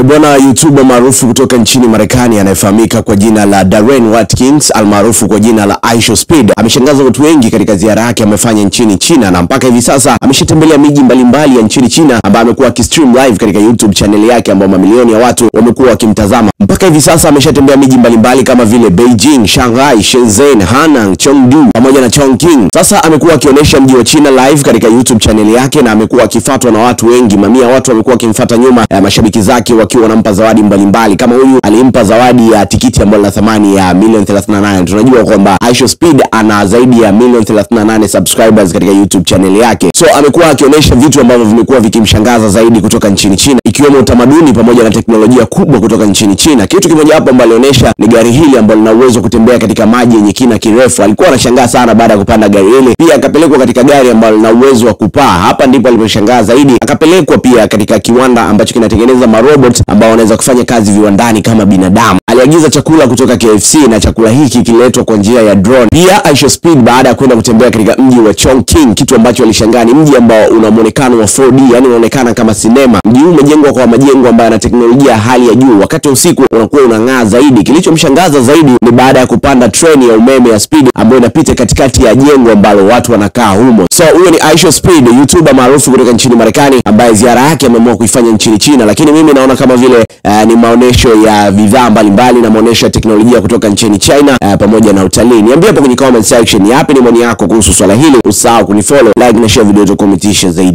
Bwana YouTuber maarufu kutoka nchini Marekani anayefahamika kwa jina la Darren Watkins almaarufu kwa jina la iShowSpeed ameshangaza watu wengi katika ziara yake amefanya nchini China, na mpaka hivi sasa ameshatembelea miji mbalimbali ya nchini China ambayo amekuwa akistream live katika YouTube channel yake ambayo mamilioni ya watu wamekuwa wakimtazama. Mpaka hivi sasa ameshatembea miji mbalimbali kama vile Beijing, Shanghai, Shenzhen, Hanang, Chengdu pamoja na Chongqing. Sasa amekuwa akionyesha mji wa China live katika YouTube channel yake na amekuwa akifuatwa na watu wengi. Mamia watu wamekuwa wakimfuata nyuma, mashabiki zake wakiwa wanampa zawadi mbalimbali. Kama huyu alimpa zawadi ya tikiti ambayo ina thamani ya milioni 38. Tunajua kwamba iShowSpeed ana zaidi ya milioni 38 subscribers katika YouTube channel yake. So amekuwa akionyesha vitu ambavyo vimekuwa vikimshangaza zaidi kutoka nchini China, ikiwemo utamaduni pamoja na teknolojia kubwa kutoka nchini China. Kitu kimoja hapo ambalo alionyesha ni gari hili ambalo lina uwezo wa kutembea katika maji yenye kina kirefu. Alikuwa anashangaa sana baada ya kupanda gari hili. Pia akapelekwa katika gari ambalo lina uwezo wa kupaa. Hapa ndipo aliposhangaa zaidi. Akapelekwa pia katika kiwanda ambacho kinatengeneza marobot ambao wanaweza kufanya kazi viwandani kama binadamu. Aliagiza chakula kutoka KFC na chakula hiki kiletwa kwa njia ya drone. Pia iShowSpeed baada ya kwenda kutembea katika mji wa Chongqing, kitu ambacho alishangaa ni mji ambao una muonekano wa 4D, yani unaonekana kama sinema. Mji huu umejengwa kwa majengo ambayo yana teknolojia hali ya juu. Wakati wa usiku unakuwa unang'aa zaidi. Kilichomshangaza zaidi ni baada ya kupanda treni ya umeme ya speed ambayo inapita katikati ya jengo ambalo watu wanakaa humo. So huyo ni iShowSpeed, YouTuber maarufu kutoka nchini Marekani ambaye ziara yake ameamua kuifanya nchini China, lakini mimi naona kama vile ni maonesho ya bidhaa mbalimbali na maonesho ya teknolojia kutoka nchini China pamoja na utalii. Niambie hapo kwenye comment section yapi ni maoni yako kuhusu swala hili. Usahau kunifollow, like na share video yetu, comment zaidi.